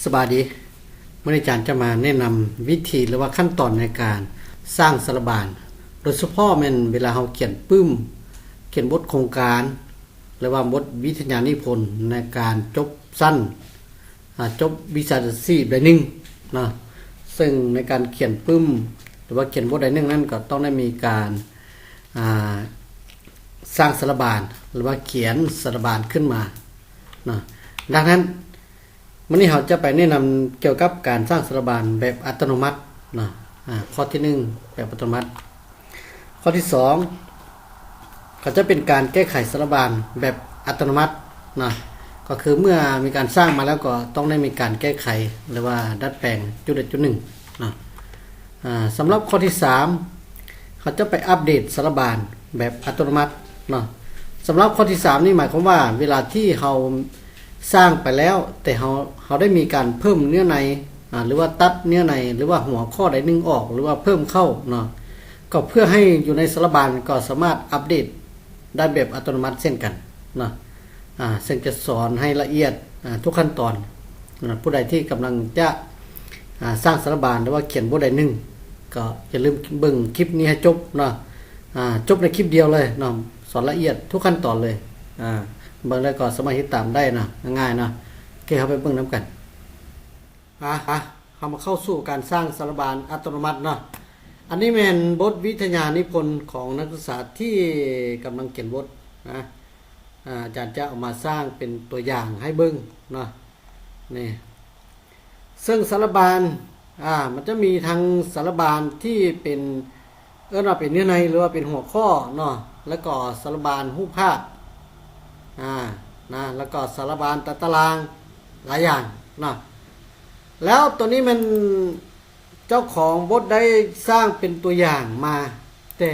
สบายดีเมื่ออาจารย์จะมาแนะนำวิธีหรือว่าขั้นตอนในการสร้างสารบานโดยเฉพาะมันเวลาเราเขียนปึ้มเขียนบทโครงการหรือว่าบทวิทยานิพนธ์ในการจบสั้นจบวิชาชีพใดหนึ่งนะซึ่งในการเขียนปึ้มหรือว่าเขียนบทใดหนึ่งนั้นก็ต้องได้มีการสร้างสารบานหรือว่าเขียนสารบานขึ้นมานะดังนั้นวันนี้เราจะไปแนะนำเกี่ยวกับการสร้างสารบานแบบอัตโนมัตินะข้อที่1แบบอัตโนมัติข้อที่2ก็จะเป็นการแก้ไขสารบานแบบอัตโนมัตินะก็คือเมื่อมีการสร้างมาแล้วก็ต้องได้มีการแก้ไขหรือว่าดัดแปลงจุดใดจุดหนึ่งนะสำหรับข้อที่3เขาจะไปอัปเดตสารบานแบบอัตโนมัตินะสำหรับข้อที่3นี่หมายความว่าเวลาที่เราสร้างไปแล้วแต่เขาได้มีการเพิ่มเนื้อในหรือว่าตัดเนื้อในหรือว่าหัวข้อใดหนึ่งออกหรือว่าเพิ่มเข้าเนาะก็เพื่อให้อยู่ในสารบานก็สามารถอัปเดตได้แบบอัตโนมัติเช่นกันเนาะซึ่งจะสอนให้ละเอียดทุกขั้นตอนผู้ใดที่กำลังจะสร้างสารบานหรือว่าเขียนบทใดหนึ่งก็อย่าลืมเบิ่งคลิปนี้ให้จบเนาะจบในคลิปเดียวเลยเนาะสอนละเอียดทุกขั้นตอนเลยเบิ่งแล้วก็สามารถติดตามได้นะง่ายๆนะโอเคครับไปเบิ่งน้ำกันเรามาเข้าสู่การสร้างสารบานอัตโนมัติเนาะอันนี้เป็นบทวิทยานิพนธ์ของนักศึกษาที่กำลังเขียนบทนะอาจารย์จะเอามาสร้างเป็นตัวอย่างให้เบิ่งเนาะนี่ซึ่งสารบานมันจะมีทางสารบานที่เป็นว่าเป็นเนื้อในหรือว่าเป็นหัวข้อเนาะแล้วก็สารบานรูปภาพแล้วก็สารบานตารางหลายอย่างนะแล้วตัวนี้มันเจ้าของบทได้สร้างเป็นตัวอย่างมาแต่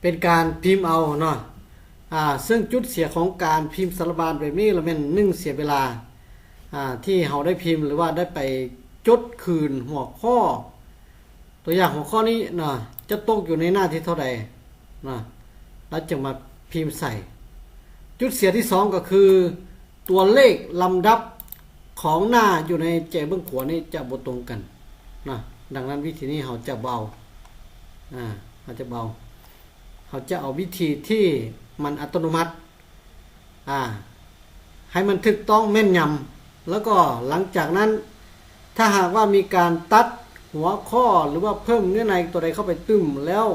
เป็นการพิมพ์เอาเนาะซึ่งจุดเสียของการพิมพ์สารบานแบบนี้เราเป็น1เสียเวลาที่เราได้พิมพ์หรือว่าได้ไปจดคืนหัวข้อตัวอย่างหัวข้อนี้นะจะตกอยู่ในหน้าที่เท่าใดนะแล้วจึงมาพิมพ์ใส่จุดเสียที่2ก็คือตัวเลขลำดับของหน้าอยู่ในแจเบื้องขวานี่จะบ่ตรงกันนะดังนั้นวิธีนี้เราจะเบาเราจะเบาเราจะเอาวิธีที่มันอัตโนมัติให้มันถูกต้องแม่นยำแล้วก็หลังจากนั้นถ้าหากว่ามีการตัดหัวข้อหรือว่าเพิ่มเนื้อในตัวใดเข้าไปตึมแล้ว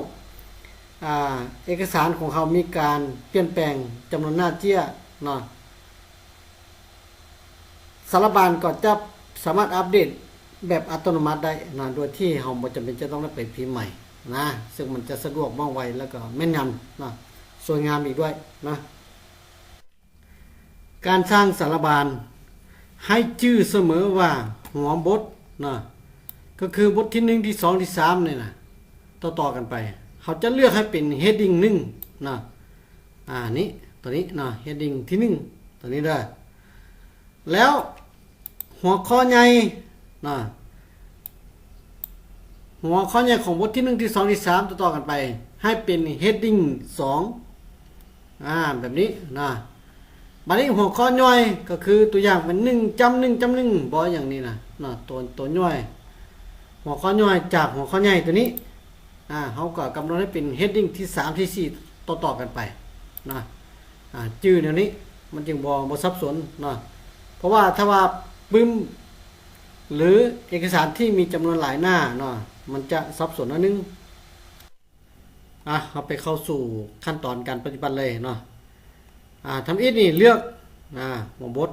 เอกสารของเขามีการเปลี่ยนแปลงจำนวนหน้าเจี้ยเนาะสารบานก็จะสามารถอัปเดตแบบอัตโนมัติได้นะโดยที่เราไม่จำเป็นจะต้องไปพิมพ์ใหม่นะซึ่งมันจะสะดวกว่องไวแล้วก็แม่นยำนะสวยงามอีกด้วยนะการสร้างสารบานให้ชื่อเสมอว่าหัวบทนะก็คือบทที่1ที่2ที่3เนี่ยนะต่อกันไปเขาจะเลือกให้เป็น heading 1นะนี้ตัวนี้นะ heading ที่1ตัวนี้ได้แล้วหัวข้อใหญ่นะหัวข้อใหญ่ของบทที่1ที่2ที่3ต่อกันไปให้เป็น heading 2แบบนี้นะบัดนี้หัวข้อย่อยก็คือตัวอย่างเป็น1.1.1บ่อย่างนี้นะตัวย่อยหัวข้อย่อยจากหัวข้อใหญ่ตัวนี้เขาก็กำหนดให้เป็น heading ที่3ที่4ต่อกันไปนะชื่อเดี๋ยวนี้มันจึงบ่ซับซ้อนนะเพราะว่าถ้าว่าปึ้มหรือเอกสารที่มีจำนวนหลายหน้าเนาะมันจะซับซ้อนนิดนึงเราไปเข้าสู่ขั้นตอนการปฏิบัติเลยเนาะทำอีกนี่เลือกหัวบท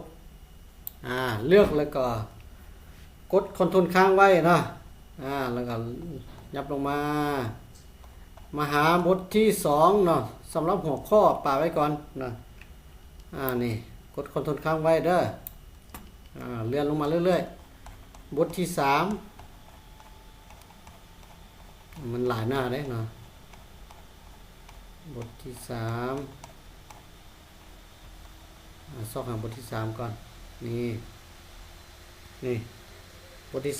เลือกแล้วก็กดคอนโทรลค้างไว้เนาะแล้วก็ยับลงมาหาบทที่2เนาะสำหรับหัวข้อป่าไว้ก่อนนะนี่กดคอนโทรลค้างไว้เด้อเลื่อนลงมาเรื่อยๆบทที่3มันหลายหน้าเด้เนาะบทที่3ซอกหาบทที่3ก่อนนี่บทที่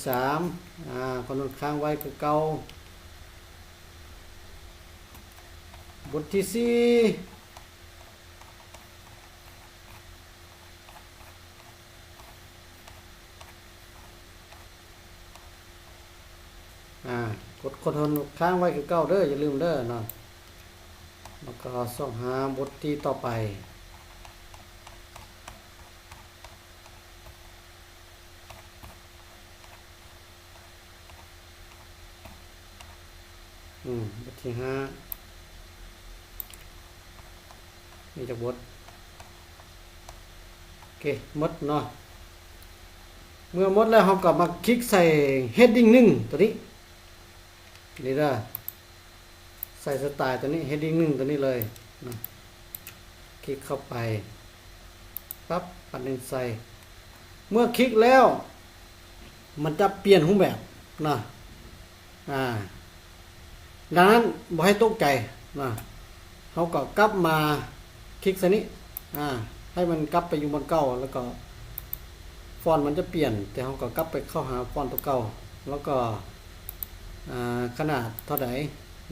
3คอนโทรลค้างไว้คือเก่าบทที่4 กดคอนโทรลค้างไว้คือเก่าเด้ออย่าลืมเด้อเนาะแล้วก็ส่องหาบทที่ต่อไปบทที่5นี่จากบทโอเคหมดเนาะเมื่อหมดแล้วเราก็มาคลิกใส่ heading 1ตัวนี้นี่เด้อใส่สไตล์ตัวนี้ heading 1ตัวนี้เลยนะคลิกเข้าไปปั๊บปัดหนึ่งใส่เมื่อคลิกแล้วมันจะเปลี่ยนรูปแบบนะดังนั้นบ่ให้ตกใจนะเขาก็กลับมาคลิกใส่นี้ให้มันกลับไปอยู่บนเก่าแล้วก็ฟอนต์มันจะเปลี่ยนแต่เขาก็กลับไปเข้าหาฟอนต์ตัวเก่าแล้วก็ขนาดเท่าไหร่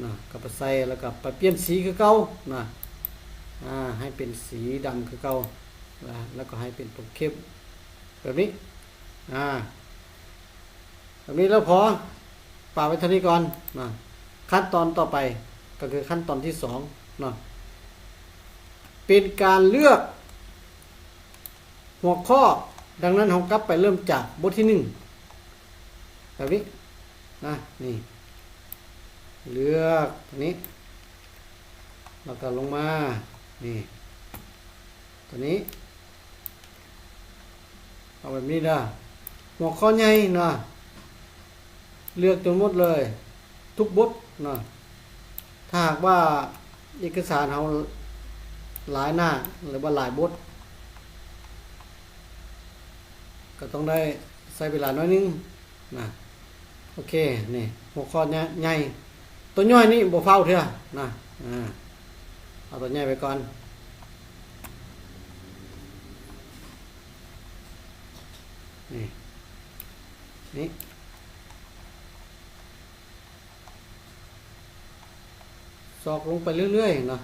นะก็ไปใส่แล้วก็ไปเปลี่ยนสีคือเก่านะให้เป็นสีดำคือเก่าแล้วก็ให้เป็นตัวเข้มแบบนี้แบบนี้แล้วพอป่าไว้เท่านี้ก่อนนะขั้นตอนต่อไปก็คือขั้นตอนที่2นะเป็นการเลือกหัวข้อดังนั้นเรากลับไปเริ่มจากบทที่1แบบนี้นี่เลือกตัวนี้แล้วก็ลงมานี่ตัวนี้เอาแบบนี้นะหัวข้อใหญ่นะเลือกจนหมดเลยทุกบทนะถ้าหากว่าเอกสารเราหลายหน้าหรือว่าหลายบทก็ต้องได้ใช้เวลาน้อยนึงนะโอเคนี่หัวข้อใหญ่ตัวย่อยนี่บ่เฝ้าเถอะนะเอาตัวใหญ่ไปก่อนนี่ซอกลงไปเรื่อยๆนะ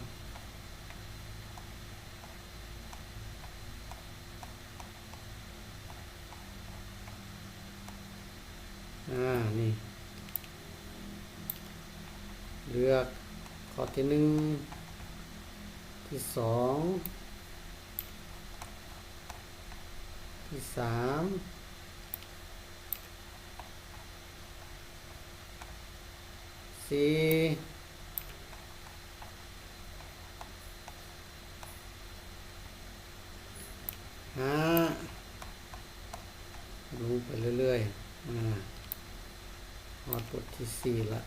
นี่เลือกข้อที่1ที่2ที่3สี่ห้าลงไปเรื่อยๆบทที่4ละ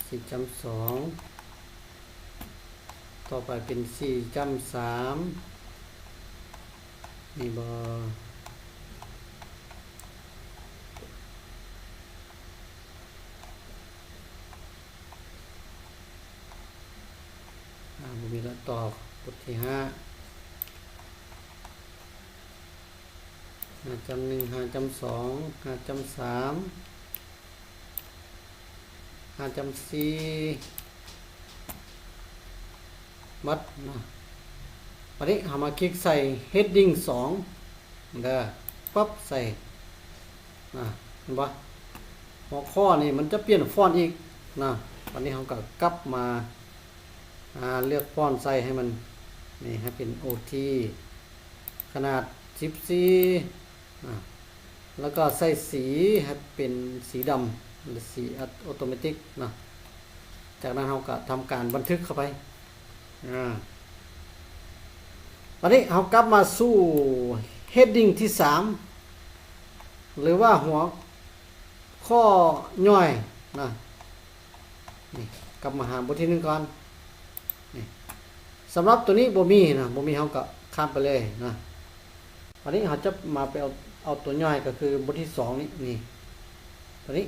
4.2ต่อไปเป็น4.3นี่บ่มีละต่อบทที่5 5.1 5.2 5.3 5.4มัดนะวันนี้เรามาคลิกใส่ heading 2เด้อปั๊บใส่เห็นปะหัวข้อนี่มันจะเปลี่ยนฟอนต์อีกนะวันนี้เราก็กลับมาเลือกฟอนต์ใส่ให้มันนี่ให้เป็น OT ขนาด14แล้วก็ใส่สีให้เป็นสีดำหรือสีออโตเมติกนะจากนั้นเราก็ทำการบันทึกเข้าไปตอนนี้เรากลับมาสู่ heading ที่3หรือว่าหัวข้อย่อยนะนี่กลับมาหาบทที่1ก่อนนี่สำหรับตัวนี้บ่มีนะบ่มีเราก็ข้ามไปเลยนะวันนี้เราจะมาไปเอาตัวย่อยก็คือบทที่2นี่ตัวนี้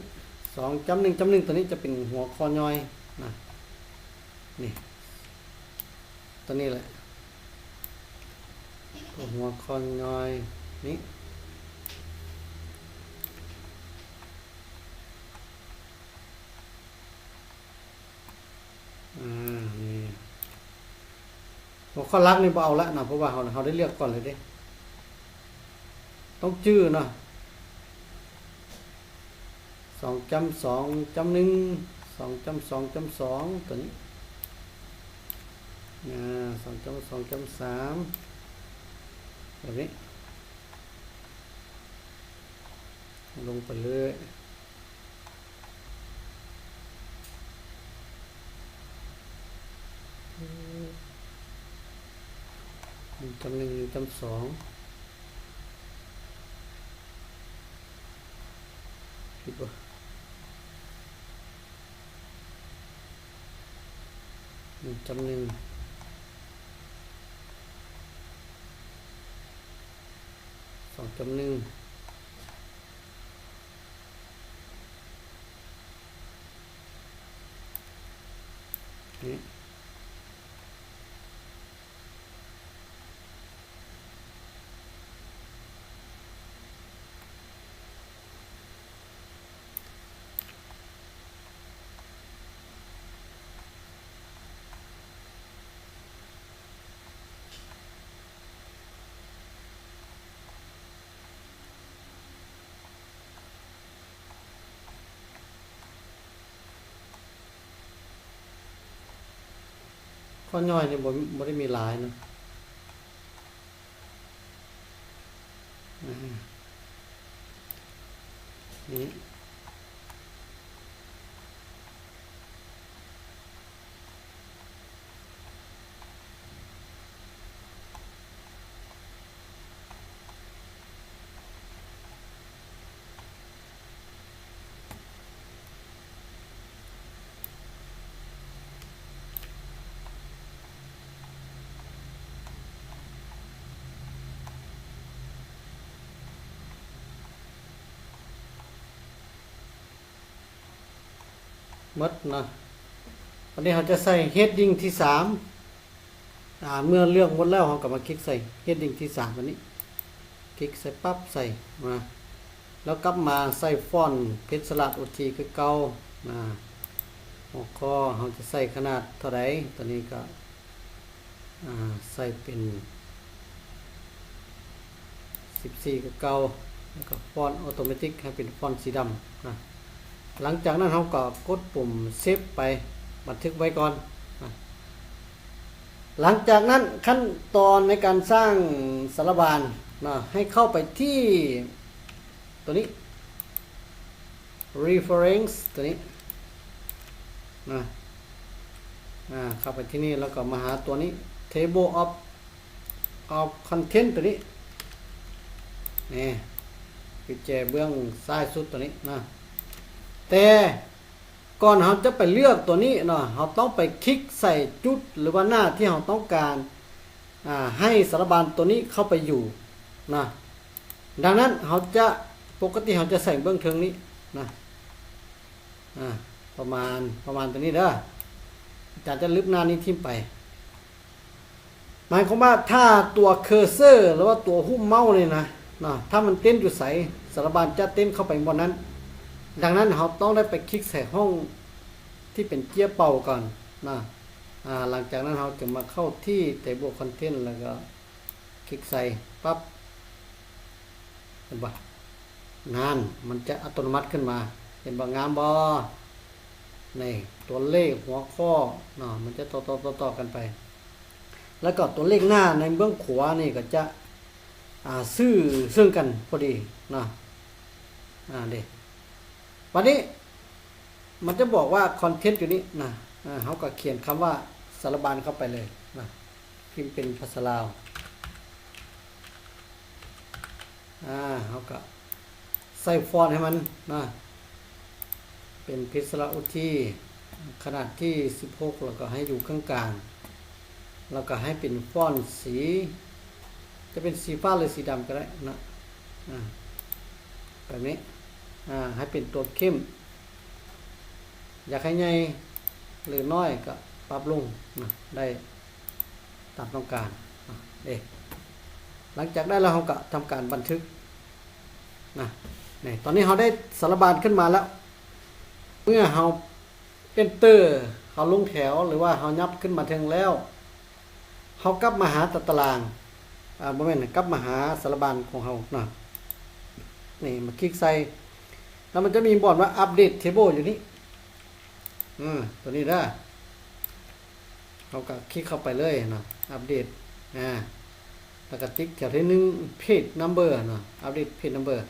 2.1.1 ตัวนี้จะเป็นหัวข้อย่อยนะนี่ตัวนี้แหละตัวหัวข้อย่อยนี่นี่หัวข้อลักนี่บ่เอาละนะเพราะว่าเราได้เลือกก่อนเลยเด้ต้องชื่อนะ 2.2.1 2.2.2 ตัวนี้2.2.3 แบบนี้ลงไปเลย1.1.2คิดว่า1.1 2.1 นี่ข้อย่อยนี่บ่ได้มีหลายนะนี่หมดนะวันนี้เราจะใส่ heading ที่3เมื่อเลือกหมดแล้วเราก็มาคลิกใส่ heading ที่3วันนี้คลิกใส่ปั๊บใส่มาแล้วกลับมาใส่ฟอนต์เพชรสลัด OT คือเก่าหัวข้อเราจะใส่ขนาดเท่าไหร่ตอนนี้ก็ใส่เป็น14คือเก่าแล้วก็ฟอนต์ออโตเมติกให้เป็นฟอนต์สีดำนะหลังจากนั้นเราก็กดปุ่มเซฟไปบันทึกไว้ก่อนหลังจากนั้นขั้นตอนในการสร้างสารบานนะให้เข้าไปที่ตัวนี้ reference ตัวนี้นะเข้าไปที่นี่แล้วก็มาหาตัวนี้ table of content ตัวนี้นี่กุญแจเบื้องซ้ายสุดตัวนี้นะแต่ก่อนเราจะไปเลือกตัวนี้เนาะเราต้องไปคลิกใส่จุดหรือว่าหน้าที่เราต้องการให้สารบานตัวนี้เข้าไปอยู่นะดังนั้นเราจะปกติเราจะใส่เบื้องเทิงนี้นะประมาณตัวนี้เด้ออาจารย์จะลึกหน้านี้ทิ้งไปหมายความว่าถ้าตัวเคอร์เซอร์หรือว่าตัวหุ้มเมาส์เนี่ยนะถ้ามันเต้นอยู่ใสสารบานจะเต้นเข้าไปบนนั้นดังนั้นเราต้องได้ไปคลิกใส่ห้องที่เป็นเกียร์เป่าก่อนนะหลังจากนั้นเราจะมาเข้าที่ Table Content แล้วก็คลิกใส่ปั๊บเห็นปะงานมันจะอัตโนมัติขึ้นมาเห็นปะงานบอในตัวเลขหัวข้อมันจะต่อกันไปแล้วก็ตัวเลขหน้าในเบื้องขวานี่ก็จะซึ่งกันพอดีนะเด็กวันนี้มันจะบอกว่าคอนเทนต์อยู่นี้นะเขาก็เขียนคำว่าสารบานเข้าไปเลยนะพิมพ์เป็นภาษาลาวเขาก็ใส่ฟอนต์ให้มันนะเป็นเพชรสลัด OT ขนาดที่16แล้วก็ให้อยู่ข้างกลางแล้วก็ให้เป็นฟอนต์สีจะเป็นสีฟ้าหรือสีดำก็ได้นะแบบนี้ให้เป็นตัวเข้มอยากให้ใหญ่หรือน้อยก็ปรับลงนะได้ตามต้องการหลังจากได้แล้วเราก็ทำการบันทึกนะนี่ตอนนี้เราได้สารบานขึ้นมาแล้วเมื่อเราEnter เราลงแถวหรือว่าเรายับขึ้นมาถึงแล้วเรากลับมาหาตารางบ่แม่นกลับมาหาสารบานของเรานะนี่มาคลิกใส่ แล้วมันจะมีบอร์ดว่าอัปเดตเทเบิลอยู่นี่ตัวนี้ได้เราก็คลิกเข้าไปเลยเนาะอัปเดตแล้วก็ติ๊กแถวที่1เพจนัมเบอร์เนาะอัปเดตเพจนัมเบอร์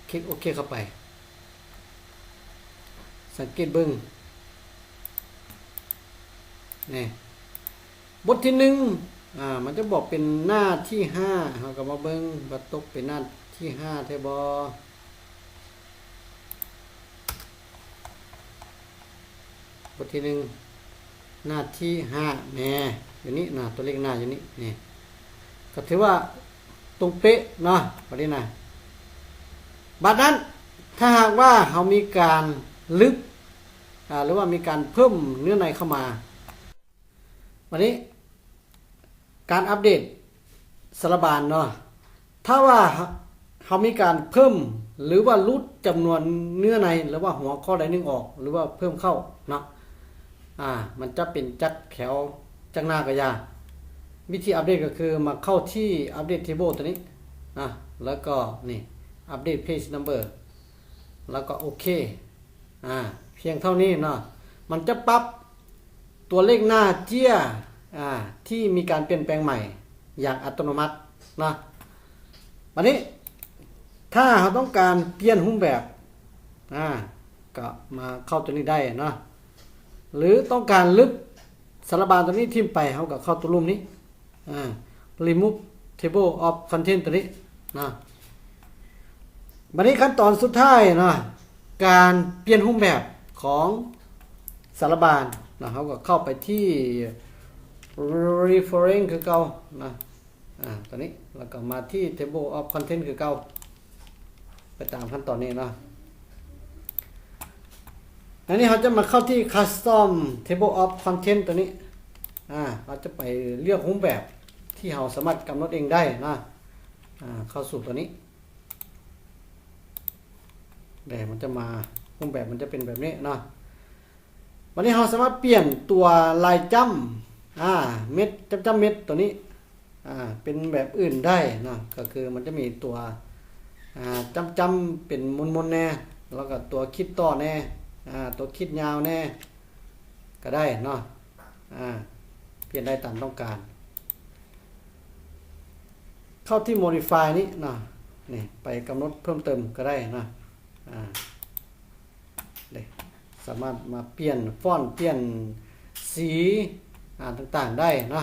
คลิกโอเคเข้าไปสังเกตเบิ่งนี่บทที่1มันจะบอกเป็นหน้าที่5เราก็มาเบิ่งว่าตกเป็นหน้าที่5แท้บ่บทที่1หน้าที่5แน่อยู่นี่นะตัวเลขหน้าอยู่นี่นี่ก็ถือว่าตรงเป๊ะเนาะบัดนี้นะบัดนั้นถ้าหากว่าเรามีการลึกหรือว่ามีการเพิ่มเนื้อในเข้ามาวันนี้การอัปเดตสารบานเนาะถ้าว่าเขามีการเพิ่มหรือว่าลดจำนวนเนื้อในหรือว่าหัวข้อใดหนึ่งออกหรือว่าเพิ่มเข้าเนาะมันจะเป็นจัดแถวจังหน้ากระยาวิธีอัปเดตก็คือมาเข้าที่อัปเดต table ตัวนี้แล้วก็นี่อัปเดต page number แล้วก็โอเคเพียงเท่านี้เนาะมันจะปรับตัวเลขหน้าเจี้ยที่มีการเปลี่ยนแปลงใหม่อย่างอัตโนมัตินะวันนี้ถ้าเราต้องการเปลี่ยนรูปแบบก็มาเข้าตัวนี้ได้นะหรือต้องการลึกสารบานตัวนี้ทิ่มไปเขาก็เข้าตัวรูปนี้remove table of content ตัวนี้นะวันนี้ขั้นตอนสุดท้ายนะการเปลี่ยนรูปแบบของสารบานนะเขาก็เข้าไปที่ referring คือเก่านะตัวนี้แล้วก็มาที่ table of content คือเก่าไปตามขั้นตอนนี้นะอันนี้เขาจะมาเข้าที่ custom table of content ตัวนี้เราจะไปเลือกรูปแบบที่เราสามารถกำหนดเองได้นะเข้าสู่ตัวนี้เดี๋ยวมันจะมารูปแบบมันจะเป็นแบบนี้นะวันนี้เราสามารถเปลี่ยนตัวลายจ้ำเม็ดจ้ำเม็ดตัวนี้เป็นแบบอื่นได้นะก็คือมันจะมีตัวจ้ำเป็นมนๆแน่แล้วก็ตัวคิดต่อแน่ตัวคิดยาวแน่ก็ได้เนาะเปลี่ยนได้ตามต้องการเข้าที่ modify นี้นะนี่ไปกำหนดเพิ่มเติมก็ได้นะสามารถมาเปลี่ยนฟอนต์เปลี่ยนสีต่างๆได้นะ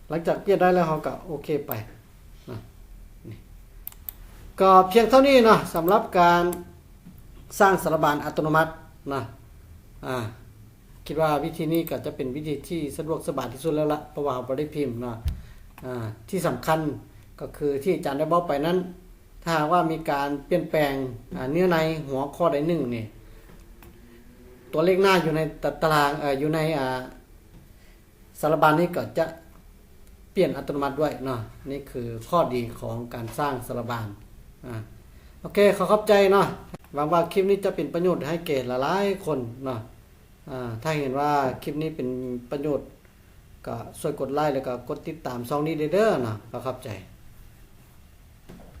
หลังจากเปลี่ยนได้แล้วเราก็โอเคไปนะนี่ก็เพียงเท่านี้นะสำหรับการสร้างสารบานอัตโนมัตินะคิดว่าวิธีนี้ก็จะเป็นวิธีที่สะดวกสบายที่สุดแล้วละเพราะว่าเราได้พิมพ์นะที่สำคัญก็คือที่อาจารย์ได้บอกไปนั้นถ้าว่ามีการเปลี่ยนแปลงเนื้อในหัวข้อใดหนึ่งนี่ตัวเลขหน้าอยู่ในตารางอยู่ในสารบานนี้ก็จะเปลี่ยนอัตโนมัติด้วยเนาะนี่คือข้อดีของการสร้างสารบานโอเคขอขอบใจเนาะหวังว่าคลิปนี้จะเป็นประโยชน์ให้แก่หลายๆคนเนาะถ้าเห็นว่าคลิปนี้เป็นประโยชน์ก็ช่วยกดไลค์แล้วก็กดติดตามช่องนี้เด้อเนาะขอขอบใจ